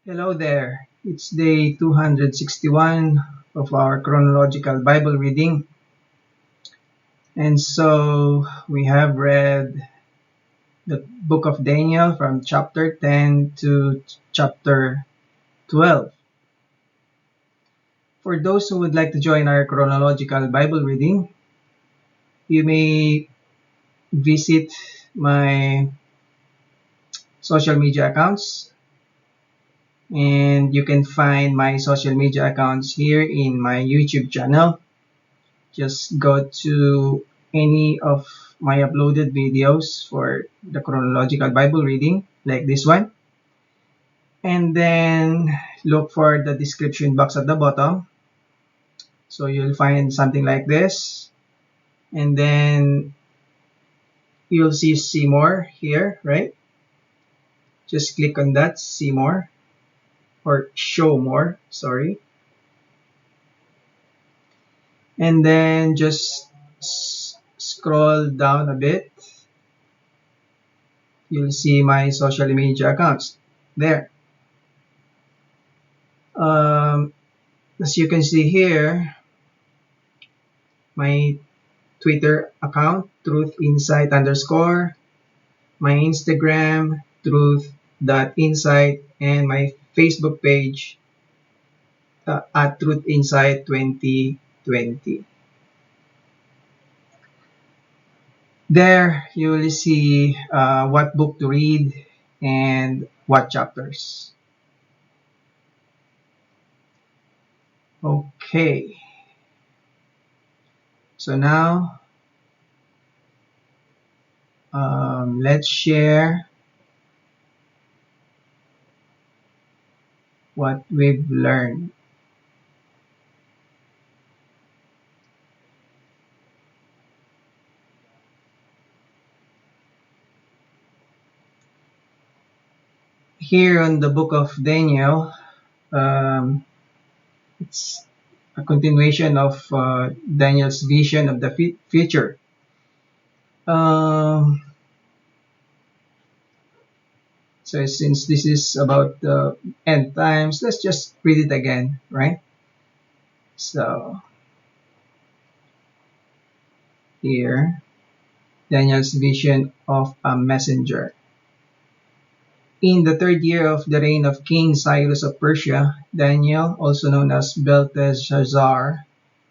Hello there. It's day 261 of our chronological Bible reading. And so we have read the book of Daniel from chapter 10 to chapter 12. For those who would like to join our chronological Bible reading, you may visit my social media accounts, and you can find my social media accounts here in my YouTube channel. Just go to any of my uploaded videos for the chronological Bible reading, like this one, and then look for the description box at the bottom. So you'll find something like this, and then you'll see more here, right? Just click on that, see more, or show more, sorry. And then just scroll down a bit. You'll see my social media accounts there. Um, as you can see here, my Twitter account, Truth Insight _, my Instagram, Truth.Insight, and my Facebook page at Truth Insight 2020. There, you will see what book to read and what chapters. Okay. So now, let's share what we've learned. Here on the book of Daniel, it's a continuation of Daniel's vision of the future. Um, so since this is about the end times, let's just read it again, right? So here, Daniel's vision of a messenger. In the third year of the reign of King Cyrus of Persia, Daniel, also known as Belteshazzar,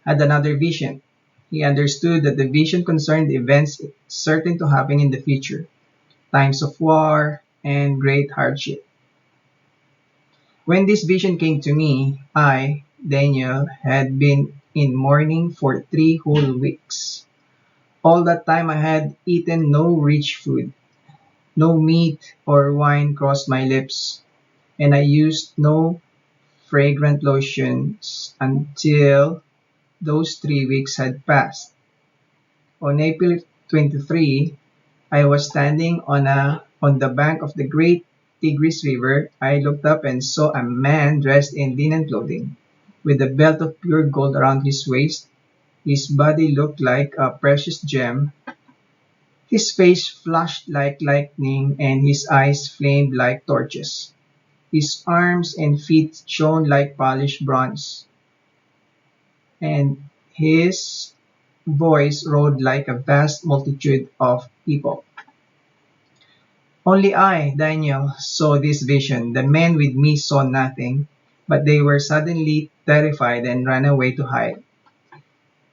had another vision. He understood that the vision concerned events certain to happen in the future, times of war and great hardship. When this vision came to me, I, Daniel, had been in mourning for 3 whole weeks. All that time I had eaten no rich food. No meat or wine crossed my lips, and I used no fragrant lotions until those 3 weeks had passed. On April 23, I was standing on the bank of the great Tigris River. I looked up and saw a man dressed in linen clothing, with a belt of pure gold around his waist. His body looked like a precious gem. His face flashed like lightning, and his eyes flamed like torches. His arms and feet shone like polished bronze, and his voice roared like a vast multitude of people. Only I, Daniel, saw this vision. The men with me saw nothing, but they were suddenly terrified and ran away to hide.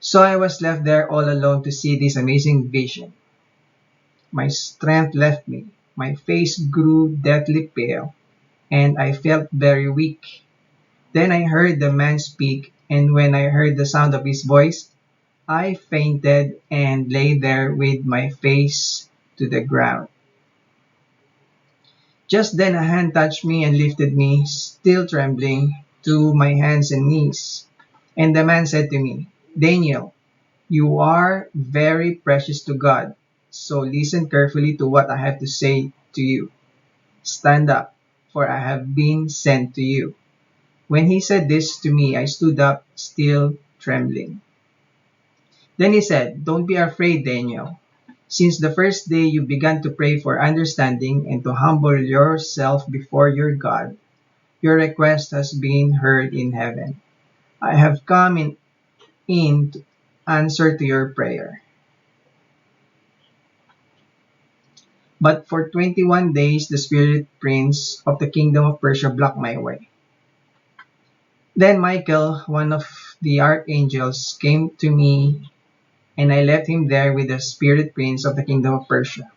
So I was left there all alone to see this amazing vision. My strength left me. My face grew deathly pale, and I felt very weak. Then I heard the man speak, and when I heard the sound of his voice, I fainted and lay there with my face to the ground. Just then a hand touched me and lifted me, still trembling, to my hands and knees. And the man said to me, Daniel, you are very precious to God, so listen carefully to what I have to say to you. Stand up, for I have been sent to you. When he said this to me, I stood up, still trembling. Then he said, Don't be afraid, Daniel. Since the first day you began to pray for understanding and to humble yourself before your God, Your request has been heard in heaven. I have come in to answer to your prayer. But for 21 days the spirit prince of the kingdom of Persia blocked my way. Then Michael, one of the archangels, came to me, and I left him there with the spirit prince of the kingdom of Persia.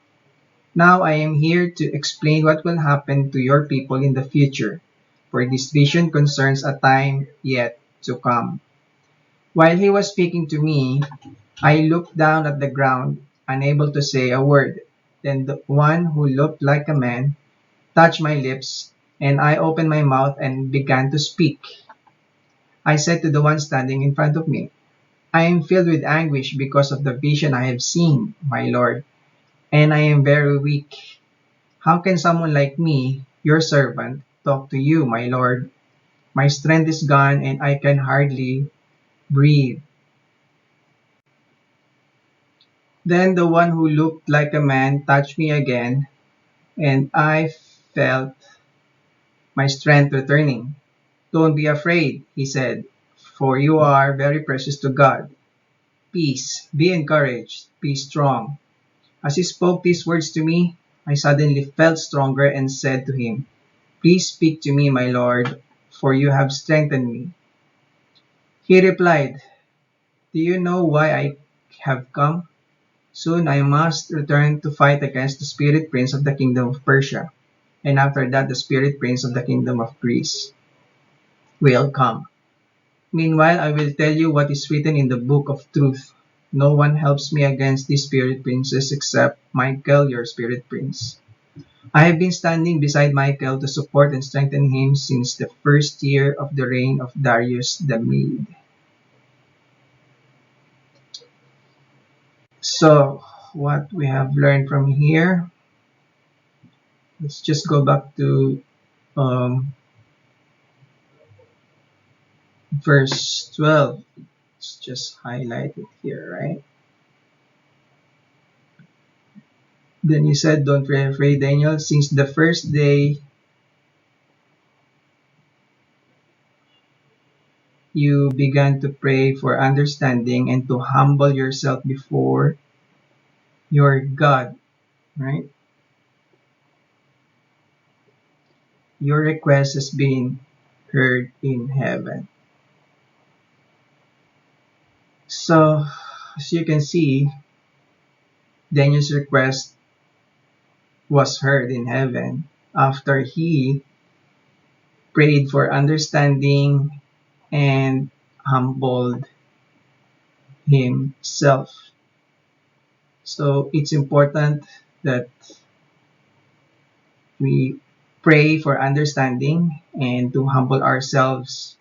Now I am here to explain what will happen to your people in the future, for this vision concerns a time yet to come. While he was speaking to me, I looked down at the ground, unable to say a word. Then the one who looked like a man touched my lips, and I opened my mouth and began to speak. I said to the one standing in front of me, I am filled with anguish because of the vision I have seen, my Lord, and I am very weak. How can someone like me, your servant, talk to you, my Lord? My strength is gone and I can hardly breathe. Then the one who looked like a man touched me again, and I felt my strength returning. Don't be afraid, he said, for you are very precious to God. Peace, be encouraged, be strong. As he spoke these words to me, I suddenly felt stronger and said to him, Please speak to me, my Lord, for you have strengthened me. He replied, Do you know why I have come? Soon I must return to fight against the spirit prince of the kingdom of Persia, and after that the spirit prince of the kingdom of Greece will come. Meanwhile, I will tell you what is written in the book of truth. No one helps me against these spirit princes except Michael, your spirit prince. I have been standing beside Michael to support and strengthen him since the first year of the reign of Darius the Mede. So, what we have learned from here, let's just go back to verse 12. Let's just highlight it here, right? Then he said, Don't be afraid, Daniel, since the first day you began to pray for understanding and to humble yourself before your God, right? Your request has been heard in heaven. So, as you can see, Daniel's request was heard in heaven after he prayed for understanding and humbled himself. So, it's important that we pray for understanding and to humble ourselves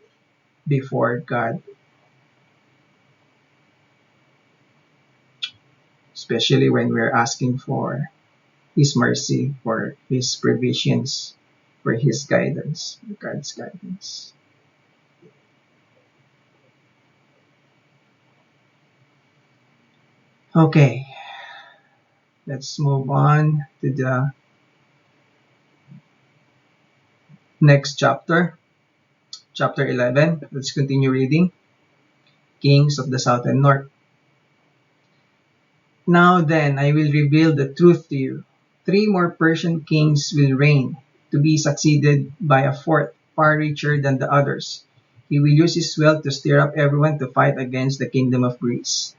before God, especially when we're asking for His mercy, for His provisions, for His guidance, God's guidance. Okay, let's move on to the next chapter, chapter 11. Let's continue reading. Kings of the South and North. Now then, I will reveal the truth to you. Three more Persian kings will reign, to be succeeded by a fourth, far richer than the others. He will use his wealth to stir up everyone to fight against the kingdom of Greece.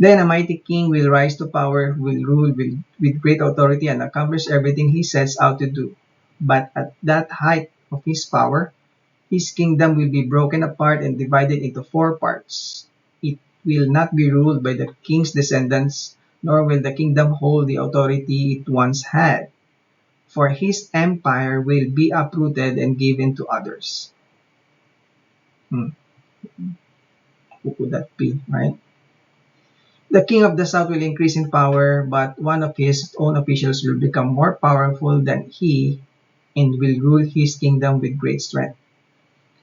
Then a mighty king will rise to power, who will rule with great authority and accomplish everything he sets out to do. But at that height of his power, his kingdom will be broken apart and divided into four parts. It will not be ruled by the king's descendants, nor will the kingdom hold the authority it once had, for his empire will be uprooted and given to others. Who could that be, right? The king of the south will increase in power, but one of his own officials will become more powerful than he and will rule his kingdom with great strength.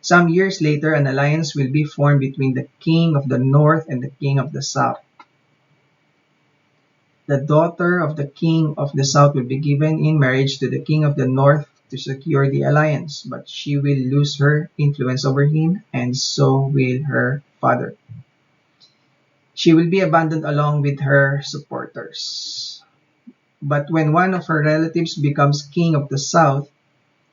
Some years later, an alliance will be formed between the king of the north and the king of the south. The daughter of the king of the south will be given in marriage to the king of the north, to secure the alliance, but she will lose her influence over him, and so will her father. She will be abandoned along with her supporters. But when one of her relatives becomes king of the south,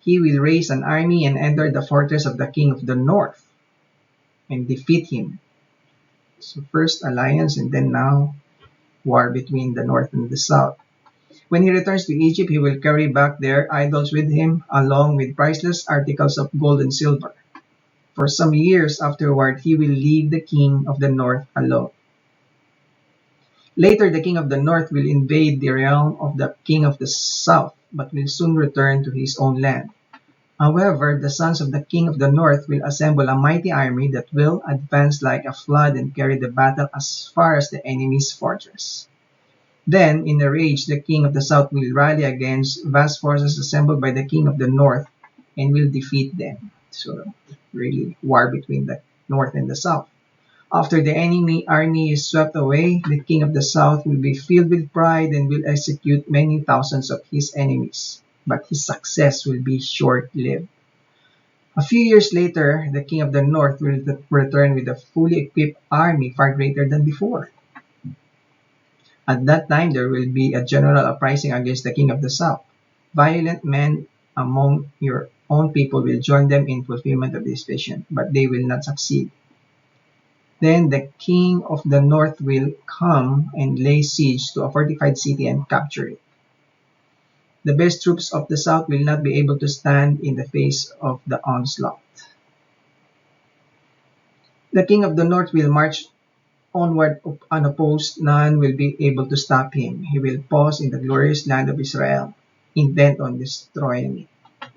he will raise an army and enter the fortress of the king of the north and defeat him. So first alliance and then now war between the north and the south. When he returns to Egypt, he will carry back their idols with him, along with priceless articles of gold and silver. For some years afterward, he will leave the king of the north alone. Later, the king of the north will invade the realm of the king of the south, but will soon return to his own land. However, the sons of the king of the north will assemble a mighty army that will advance like a flood and carry the battle as far as the enemy's fortress. Then, in a rage, the king of the south will rally against vast forces assembled by the king of the north and will defeat them. So, really, war between the north and the south. After the enemy army is swept away, the king of the south will be filled with pride and will execute many thousands of his enemies. But his success will be short-lived. A few years later, the king of the north will return with a fully equipped army far greater than before. At that time, there will be a general uprising against the king of the south. Violent men among your own people will join them in fulfillment of this vision, but they will not succeed. Then the king of the north will come and lay siege to a fortified city and capture it. The best troops of the south will not be able to stand in the face of the onslaught. The king of the north will march onward unopposed. None will be able to stop him. He will pause in the glorious land of Israel, intent on destroying it.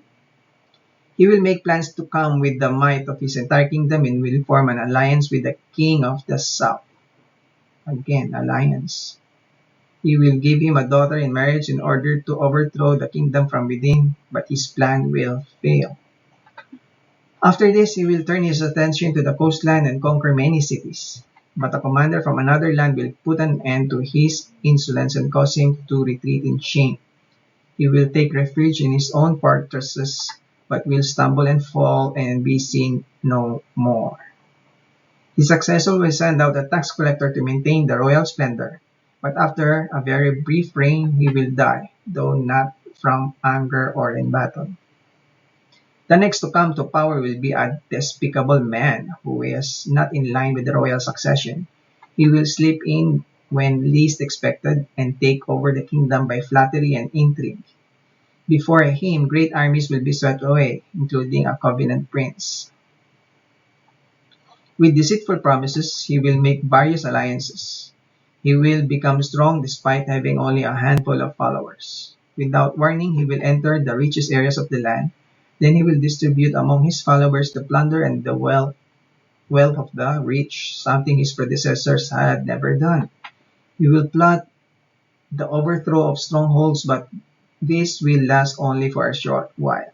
He will make plans to come with the might of his entire kingdom and will form an alliance with the king of the south. Again, alliance. He will give him a daughter in marriage in order to overthrow the kingdom from within, but his plan will fail. After this, he will turn his attention to the coastland and conquer many cities. But a commander from another land will put an end to his insolence and cause him to retreat in shame. He will take refuge in his own fortresses, but will stumble and fall and be seen no more. His successor will send out a tax collector to maintain the royal splendor, but after a very brief reign he will die, though not from anger or in battle. The next to come to power will be a despicable man who is not in line with the royal succession. He will slip in when least expected and take over the kingdom by flattery and intrigue. Before him, great armies will be swept away, including a covenant prince. With deceitful promises, he will make various alliances. He will become strong despite having only a handful of followers. Without warning, he will enter the richest areas of the land. Then he will distribute among his followers the plunder and the wealth of the rich, something his predecessors had never done. He will plot the overthrow of strongholds, but this will last only for a short while.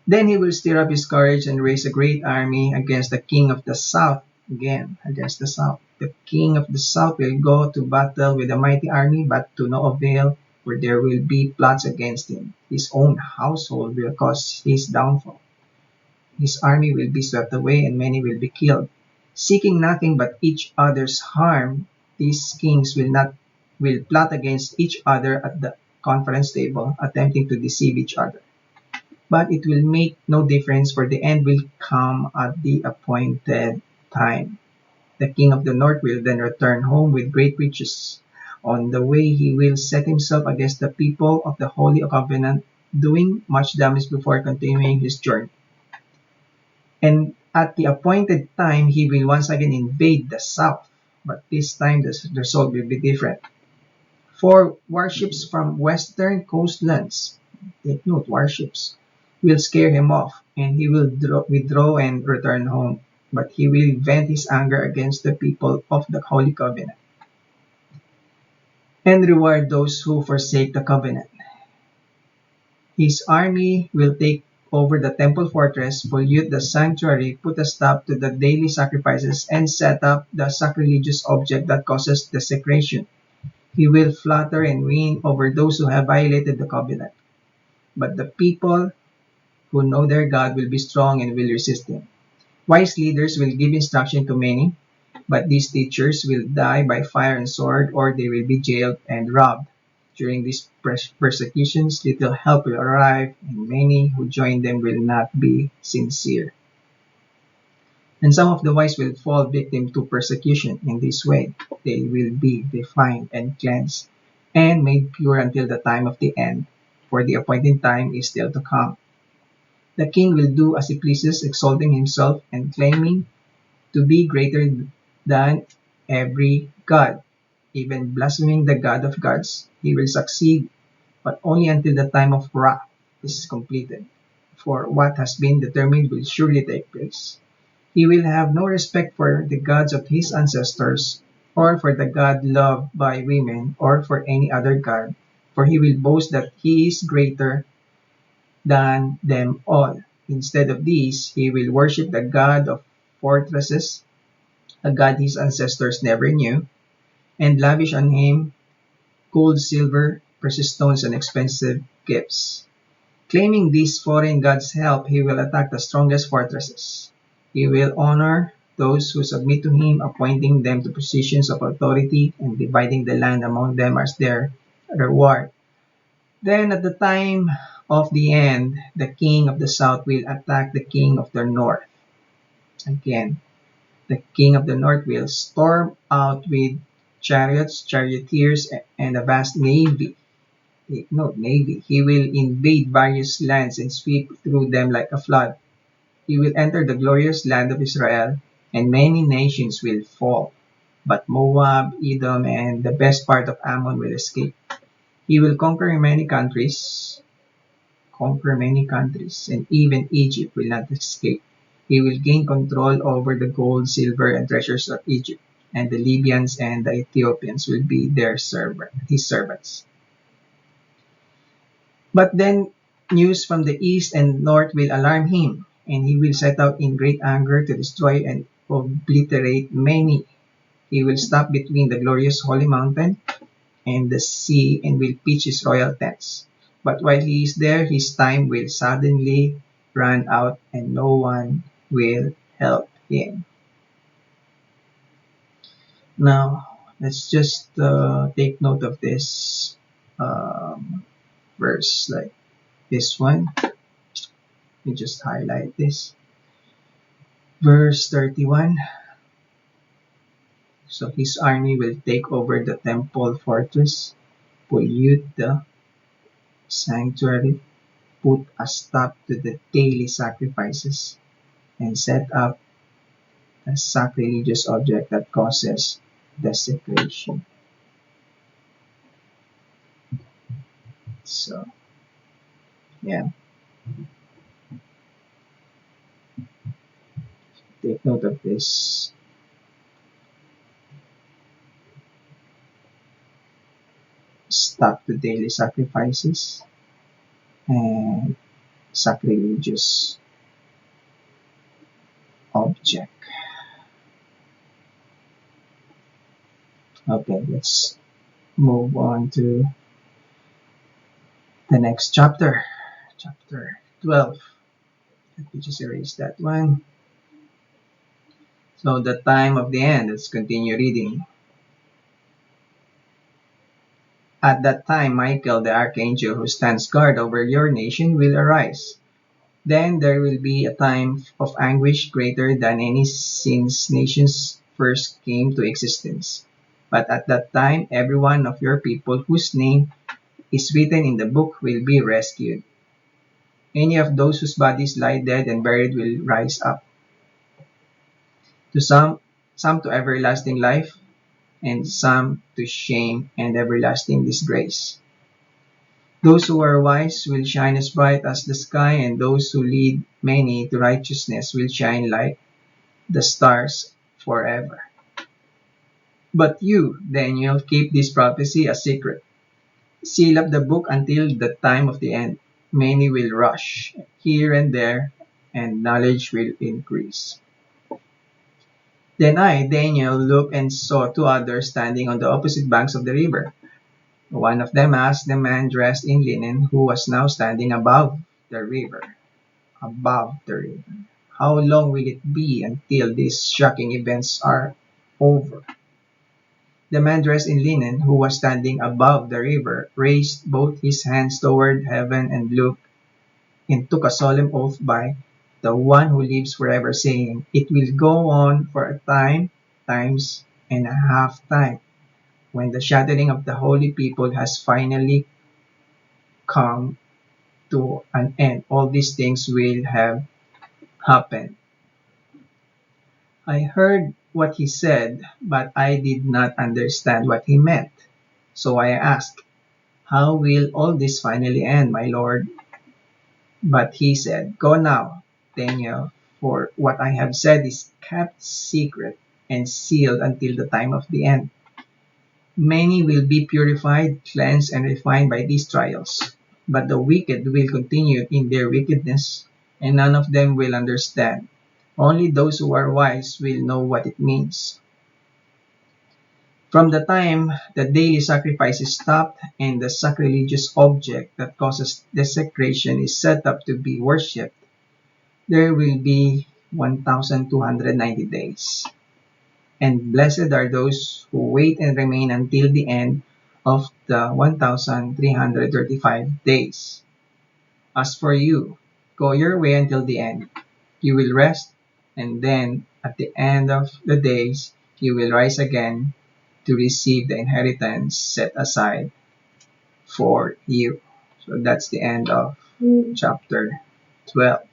Then he will stir up his courage and raise a great army against the king of the south. Again, against the south. The king of the south will go to battle with a mighty army, but to no avail, for there will be plots against him. His own household will cause his downfall. His army will be swept away, and many will be killed. Seeking nothing but each other's harm, these kings will plot against each other at the conference table, attempting to deceive each other. But it will make no difference, for the end will come at the appointed time. The king of the north will then return home with great riches. On the way, he will set himself against the people of the Holy Covenant, doing much damage before continuing his journey. And at the appointed time, he will once again invade the south. But this time, the result will be different. 4 warships from western coastlands, take note, warships, will scare him off, and he will withdraw and return home. But he will vent his anger against the people of the Holy Covenant and reward those who forsake the covenant. His army will take over the temple fortress, pollute the sanctuary, put a stop to the daily sacrifices, and set up the sacrilegious object that causes desecration. He will flatter and win over those who have violated the covenant. but the people who know their God will be strong and will resist him. Wise leaders will give instruction to many, but these teachers will die by fire and sword, or they will be jailed and robbed. During these persecutions, little help will arrive, and many who join them will not be sincere. And some of the wise will fall victim to persecution in this way. They will be refined and cleansed and made pure until the time of the end, for the appointed time is still to come. The king will do as he pleases, exalting himself and claiming to be greater than every god, even blaspheming the God of gods. He will succeed, but only until the time of wrath is completed. For what has been determined will surely take place. He will have no respect for the gods of his ancestors, or for the God loved by women, or for any other god, for he will boast that he is greater than them all. Instead of these, he will worship the God of fortresses, a god his ancestors never knew, and lavish on him gold, silver, precious stones, and expensive gifts. Claiming these foreign gods' help, he will attack the strongest fortresses. He will honor those who submit to him, appointing them to positions of authority and dividing the land among them as their reward. Then, at the time of the end, the king of the south will attack the king of the north. Again, the king of the north will storm out with chariots, charioteers, and a vast navy. No, navy. He will invade various lands and sweep through them like a flood. He will enter the glorious land of Israel, and many nations will fall. But Moab, Edom, and the best part of Ammon will escape. He will conquer many countries, and even Egypt will not escape. He will gain control over the gold, silver, and treasures of Egypt, and the Libyans and the Ethiopians will be his servants. But then news from the east and north will alarm him, and he will set out in great anger to destroy and obliterate many. He will stop between the glorious holy mountain and the sea and will pitch his royal tents. But while he is there, his time will suddenly run out and no one will help him. Now, let's just take note of this verse, like this one. Let me just highlight this. Verse 31. So his army will take over the temple fortress, pollute the sanctuary, put a stop to the daily sacrifices, and set up a sacrilegious object that causes desecration. So, yeah, take note of this. Stop the daily sacrifices and sacrilegious object. Okay, let's move on to the next chapter, chapter 12. Let me just erase that one. So, the time of the end, let's continue reading. At that time, Michael, the archangel who stands guard over your nation, will arise. Then there will be a time of anguish greater than any since nations first came to existence. But at that time, every one of your people whose name is written in the book will be rescued. Any of those whose bodies lie dead and buried will rise up. To some to everlasting life, and some to shame and everlasting disgrace. Those who are wise will shine as bright as the sky, and those who lead many to righteousness will shine like the stars forever. But you, Daniel, keep this prophecy a secret. Seal up the book until the time of the end. Many will rush here and there, and knowledge will increase. Then I, Daniel, looked and saw two others standing on the opposite banks of the river. One of them asked the man dressed in linen who was now standing above the river. Above the river. How long will it be until these shocking events are over? The man dressed in linen, who was standing above the river, raised both his hands toward heaven and looked and took a solemn oath by the one who lives forever, saying, "It will go on for a time, times, and a half time. When the shattering of the holy people has finally come to an end, all these things will have happened." I heard what he said, but I did not understand what he meant. So I asked, "How will all this finally end, my lord?" But he said, "Go now, Daniel, for what I have said is kept secret and sealed until the time of the end. Many will be purified, cleansed, and refined by these trials, but the wicked will continue in their wickedness, and none of them will understand. Only those who are wise will know what it means. From the time the daily sacrifice is stopped and the sacrilegious object that causes desecration is set up to be worshipped, there will be 1,290 days. And blessed are those who wait and remain until the end of the 1,335 days. As for you, go your way until the end. You will rest, and then at the end of the days, you will rise again to receive the inheritance set aside for you." So that's the end of chapter 12.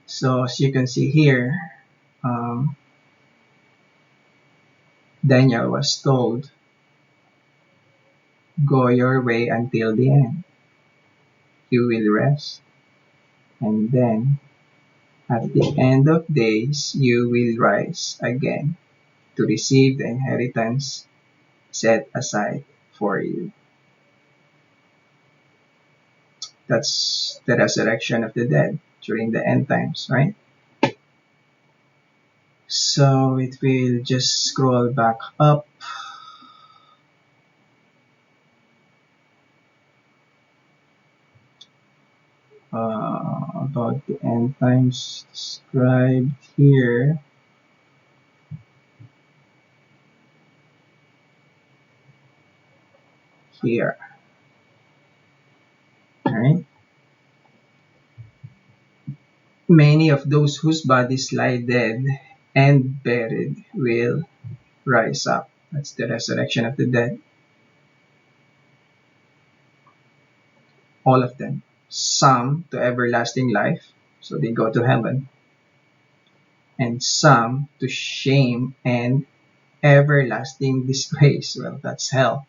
So as you can see here, um, Daniel was told, "Go your way until the end. You will rest, and then at the end of days, you will rise again to receive the inheritance set aside for you." That's the resurrection of the dead during the end times, right? So it will just scroll back up. About the end times described here. Here, right? Many of those whose bodies lie dead and buried will rise up. That's the resurrection of the dead. All of them. Some to everlasting life, so they go to heaven, and some to shame and everlasting disgrace. Well, that's hell.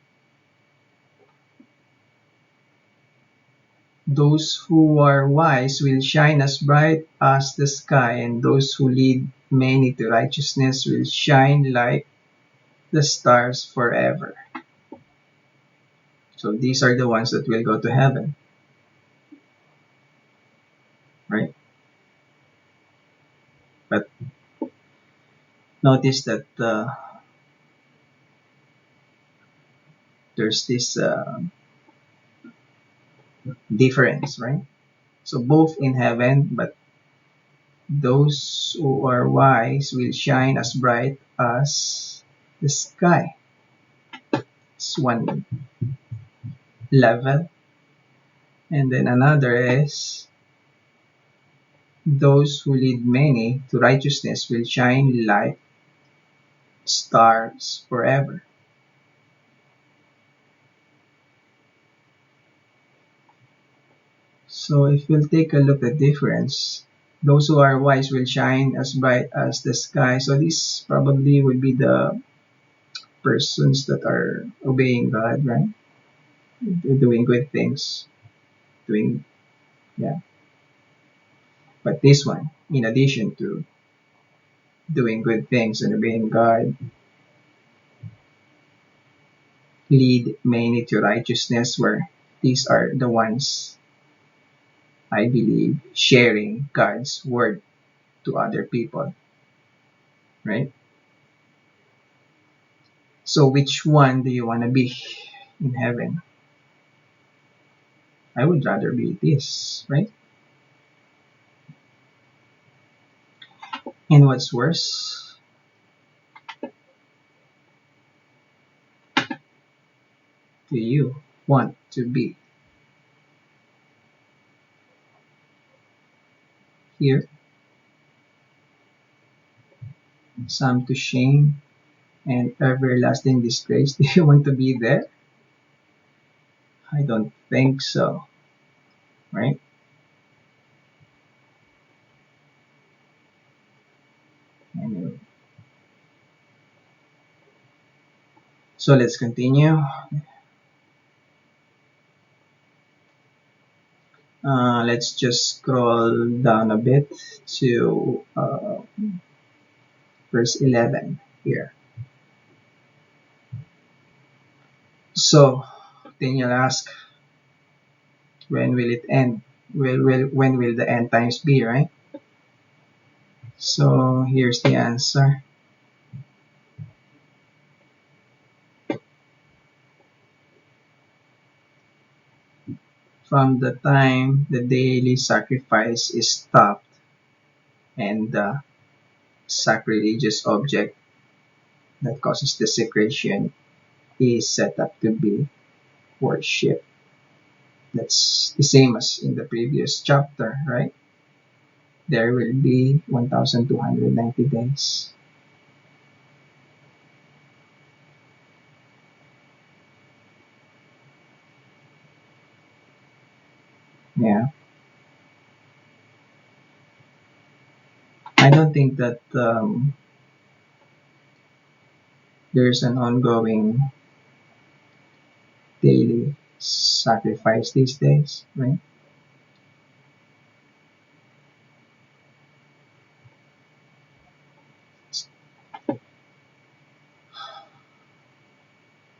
Those who are wise will shine as bright as the sky, and those who lead many to righteousness will shine like the stars forever. So these are the ones that will go to heaven, right? But notice that there's this difference, right? So both in heaven, but those who are wise will shine as bright as the sky. It's one level. And then another is those who lead many to righteousness will shine like stars forever. So if we'll take a look at difference, those who are wise will shine as bright as the sky. So these probably would be the persons that are obeying God, right? They're doing good things, doing, yeah. But this one, in addition to doing good things and obeying God, lead many to righteousness, where these are the ones, I believe, sharing God's word to other people, right? So which one do you want to be in heaven? I would rather be this, right? And what's worse, do you want to be here, some to shame and everlasting disgrace? Do you want to be there? I don't think so, right? Anyway, so let's continue. Let's just scroll down a bit to verse 11 here. So then you'll ask, when will it end? When will the end times be, right? So here's the answer. From the time the daily sacrifice is stopped and the sacrilegious object that causes desecration is set up to be worship. That's the same as in the previous chapter, right? There will be 1,290 days. Yeah. I don't think that there's an ongoing daily sacrifice these days, right?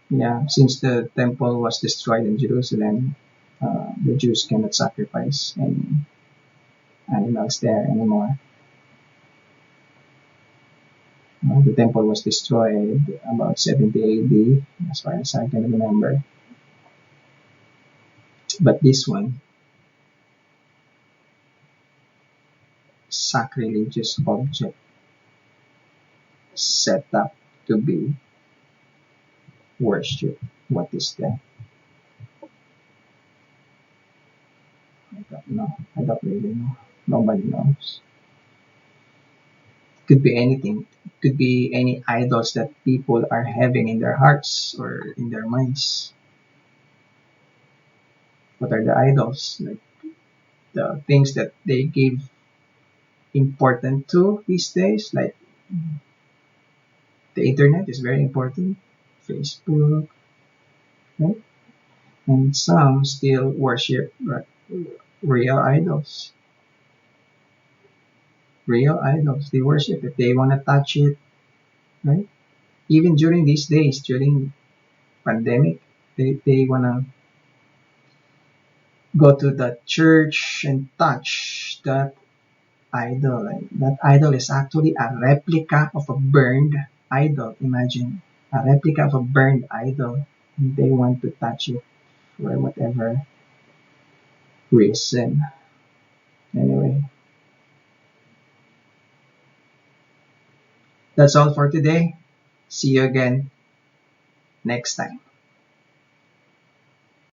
Yeah, since the temple was destroyed in Jerusalem, the Jews cannot sacrifice any animals there anymore. The temple was destroyed about 70 AD, as far as I can remember. But this one, sacrilegious object set up to be worshipped. What is that? I don't know. I don't really know. Nobody knows. Could be anything. Could be any idols that people are having in their hearts or in their minds. What are the idols? Like the things that they give important to these days, like the internet is very important, Facebook, right? And some still worship real idols. Real idols. They worship if they want to touch it, right? Even during these days, during pandemic, they want to go to the church and touch that idol. And that idol is actually a replica of a burned idol. Imagine a replica of a burned idol. And they want to touch it for whatever reason. Anyway, that's all for today. See you again next time.